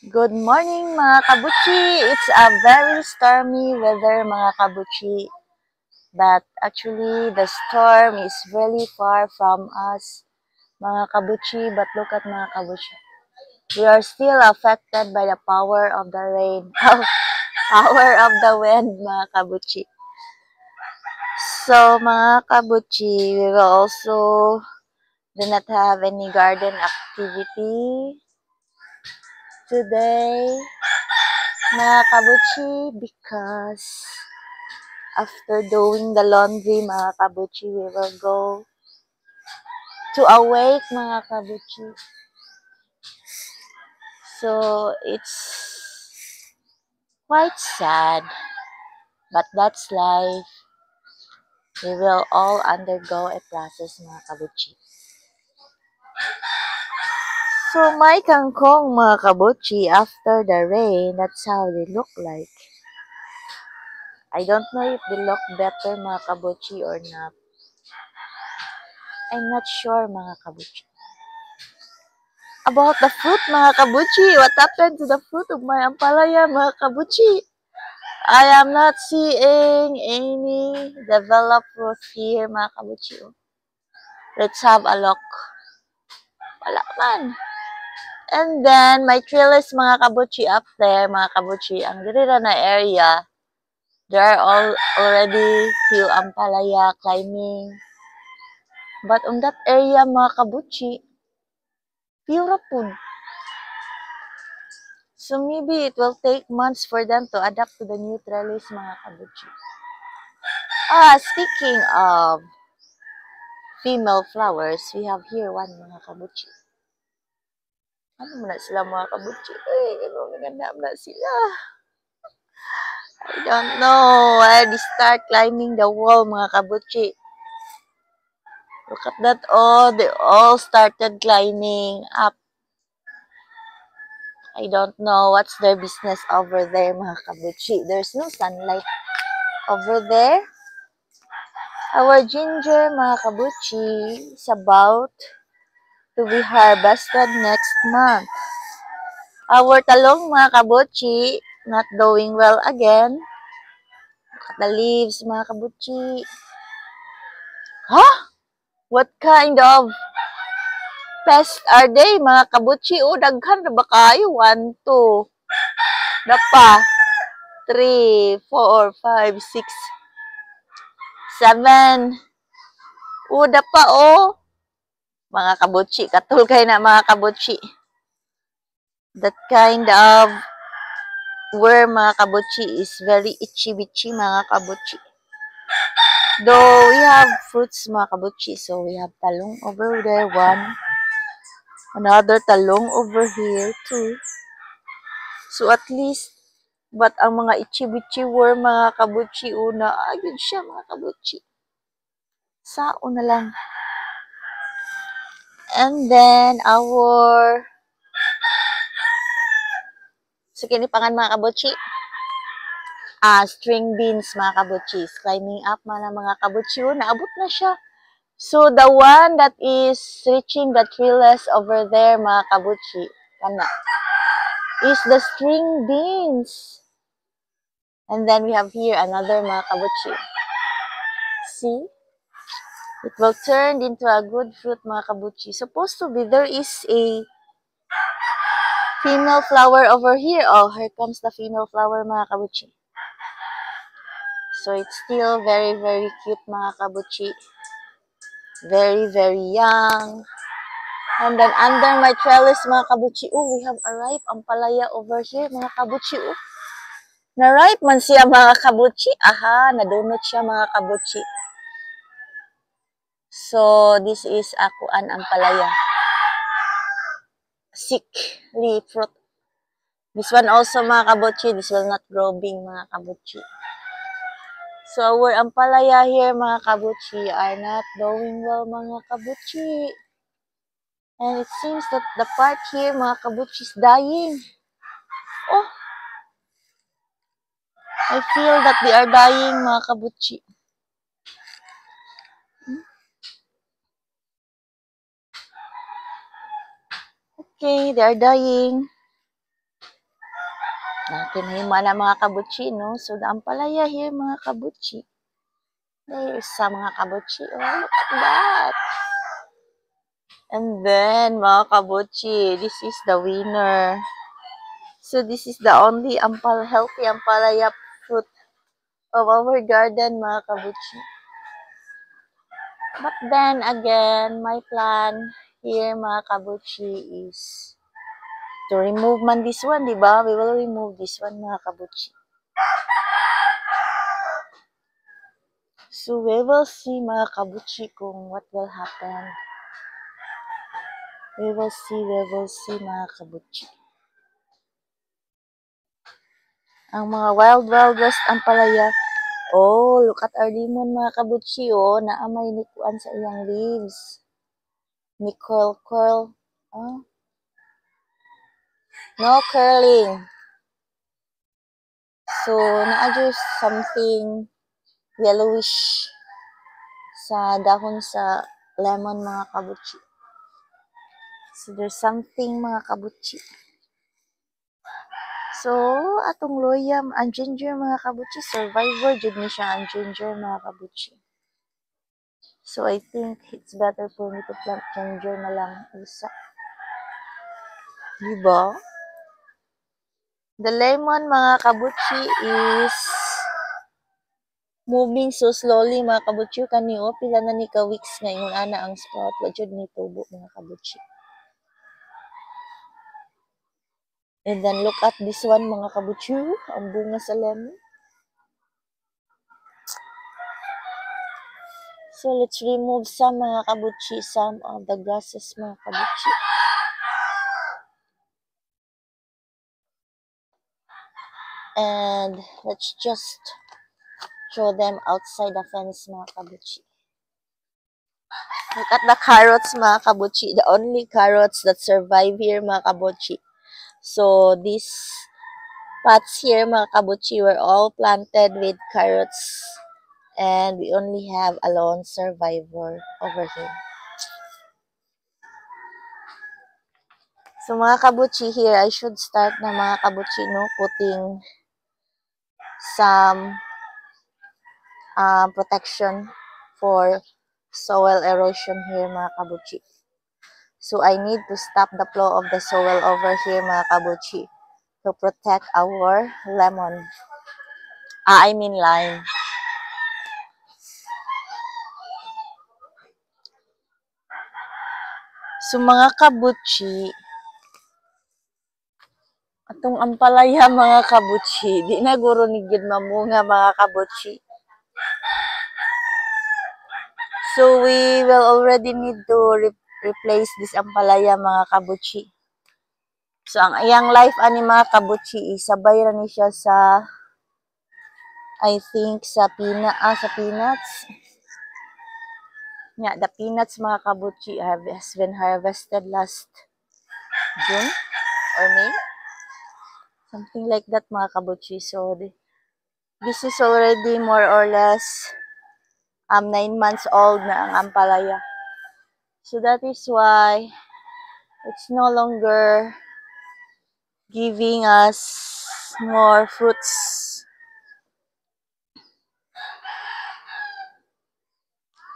Good morning mga kabuchi! It's a very stormy weather mga kabuchi. But actually, the storm is really far from us mga kabuchi. But look at mga kabuchi. We are still affected by the power of the rain. Power of the wind mga kabuchi. So mga kabuchi, we will also do not have any garden activity today mga kabuchi because after doing the laundry mga kabuchi, we will go to awake mga kabuchi. So it's quite sad, but that's life. We will all undergo a process mga kabuchi. So my kangkong mga kabuchi, after the rain, that's how they look like. I don't know if they look better mga kabuchi or not. I'm not sure mga kabuchi. About the fruit mga kabuchi, what happened to the fruit of my ampalaya mga kabuchi? I am not seeing any developed fruit here mga kabuchi. Let's have a look. Wala man. And then my trellis mga kabuchi up there mga kabuchi, ang dirira na area, there are already few ampalaya climbing. But on that area mga kabuchi, pure food. So maybe it will take months for them to adapt to the new trellis mga kabuchi. Speaking of female flowers, we have here one mga kabuchi. Ano mo na sila mga kabuchi? Ay, ano maganda na sila. I don't know. They start climbing the wall mga kabuchi. Look at that. Oh, they all started climbing up. I don't know what's their business over there mga kabuchi. There's no sunlight over there. Our ginger mga kabuchi is about to be harvested next month. Our talong mga kabuchi not doing well again. Look at the leaves mga kabuchi. Huh? What kind of pest are they mga kabuchi? O, daghan na ba kayo? 1, 2, dapa, 3, 4, 5, 6, 7. O, dapa o. Mga kabuchi, katulkay na mga kabuchi. That kind of worm mga kabuchi is very itchy-bitchy mga kabuchi. Though we have fruits mga kabuchi, so we have talong over there, one. Another talong over here, two. So at least, but ang mga itchy-bitchy worm mga kabuchi, una, ayun siya mga kabuchi. Sao na lang. And then, so kinipangan mga kabuchi, string beans mga kabuchi, climbing up mga kabuchi, naabot na siya. So the one that is reaching the trellis over there mga kabuchi, kana, is the string beans. And then we have here another mga kabuchi. See? It will turn into a good fruit mga kabuchi. Supposed to be there is a female flower over here. Oh, here comes the female flower mga kabuchi. So it's still very, very cute mga kabuchi. Very, very young. And then under my trellis mga kabuchi, we have a ripe ampalaya over here mga kabuchi. Na-ripe man siya mga kabuchi. Aha, nadunot siya mga kabuchi. So this is akuan ampalaya. Sickly fruit. This one also mga kabuchi, this will not grow big mga kabuchi. So our ampalaya here mga kabuchi are not doing well mga kabuchi. And it seems that the part here mga kabuchi is dying. Oh! I feel that they are dying mga kabuchi. Okay, they are dying. Kinahima na mga kabutsi, no? So, the ampalaya here, mga kabutsi. There's some mga kabutsi. Oh, look at that. And then, mga kabutsi, this is the winner. So, this is the only healthy ampalaya fruit of our garden, mga kabutsi. But then, again, my plan here, mga kabutsi, is to remove man this one, di ba? We will remove this one, mga kabutsi. So, we will see, mga kabutsi, kung what will happen. We will see, mga kabutsi. Ang mga wild west ampalaya. Oh, look at our lemon, mga kabutsi, oh. Naamay ni kuan sa iyang leaves. Ni curl. Oh. No curling. So, na-adjust something yellowish sa dahon sa lemon, mga kabutsi. So, there's something, mga kabutsi. So, atong loyam, ang ginger, mga kabutsi, survivor, jud ni siya ang ginger, mga kabutsi. So, I think it's better for me to plant ginger na lang isa. Diba? The lemon, mga kabutsi, is moving so slowly, mga kabutsi. Kaniyo, pila na ni ka-weeks ngayon ana ang sprout. Wajud ni tubo, mga kabutsi. And then, look at this one, mga kabutsi. Ang bunga sa lemon. So, let's remove some, mga kabutsi, some of the grasses, mga kabutsi. And let's just throw them outside the fence, mga kabutsi. Look at the carrots, mga kabutsi. The only carrots that survive here, mga kabutsi. So, these pots here, mga kabutsi, were all planted with carrots. And we only have a lone survivor over here. So, mga kabutsi, here, I should start na, mga kabutsi, no, putting some protection for soil erosion here, mga kabutsi. So, I need to stop the flow of the soil over here, mga kabutsi, to protect our lemon. I mean lime. So, mga kabutsi, atong ampalaya, mga kabutsi, di na guro ni gid mamunga, mga kabutsi. So, we will already need to replace this ampalaya, mga kabutsi. So, ang iyang life ani, mga kabutsi, isabay ra ni siya sa, I think, sa peanuts. Yeah, the peanuts, mga kabutsi, has been harvested last June or May. Something like that, mga kabutsi. So, this is already more or less 9 months old na ang ampalaya. So, that is why it's no longer giving us more fruits.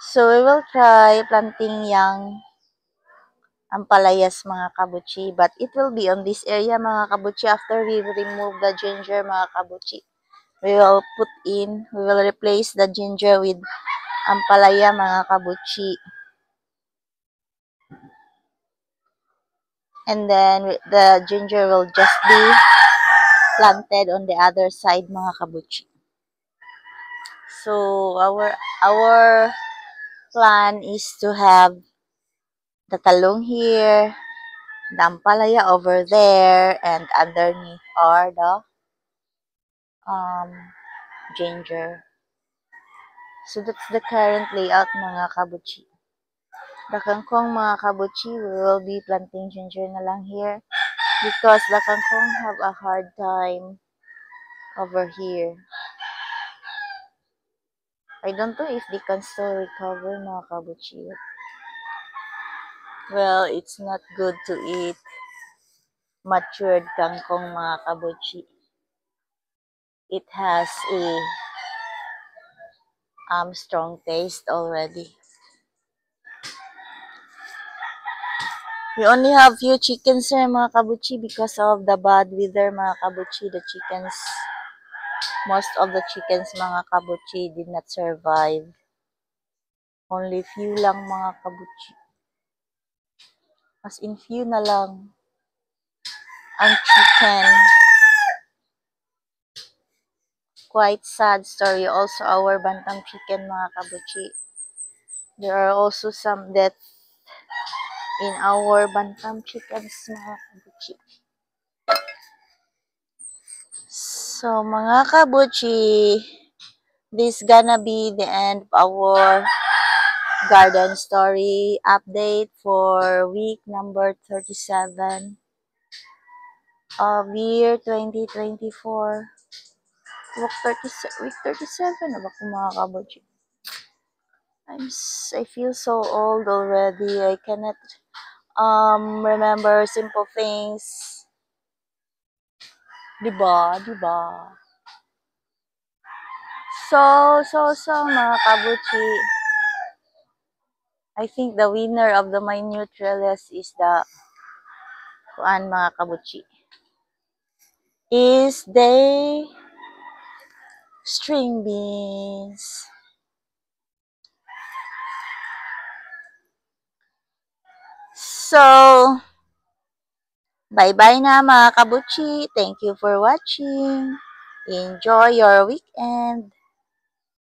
So, we will try planting young ampalayas, mga kabutsi. But it will be on this area, mga kabutsi. After we remove the ginger, mga kabutsi, we will replace the ginger with ampalaya, mga kabutsi. And then, the ginger will just be planted on the other side, mga kabutsi. So, our plan is to have the talong here, the ampalaya over there, and underneath are the ginger. So, that's the current layout, mga kabutsi. The kangkong, mga kabutsi, we will be planting ginger na lang here because the kangkong have a hard time over here. I don't know if they can still recover, mga kabutsi. Well, it's not good to eat matured kangkong, mga kabutsi. it has a strong taste already. We only have few chickens here, mga kabuchi, because of the bad weather, mga kabuchi. The chickens, most of the chickens, mga kabuchi, did not survive. Only few lang, mga kabuchi. As in few na lang ang chicken. Quite sad story. Also, our bantam chicken, mga kabuchi. There are also some death in our bantam chickens, mga kabuchi. So, mga kabuchi, this gonna be the end of our garden story update for week number 37 of year 2024. Week 37 na ba kung mga kabuchi? I feel so old already. I cannot remember simple things. Diba? Diba? So, mga kabuchi. I think the winner of the minute release is the mga kabuchi. Is the string beans. So, bye-bye na mga kabuchi. Thank you for watching. Enjoy your weekend.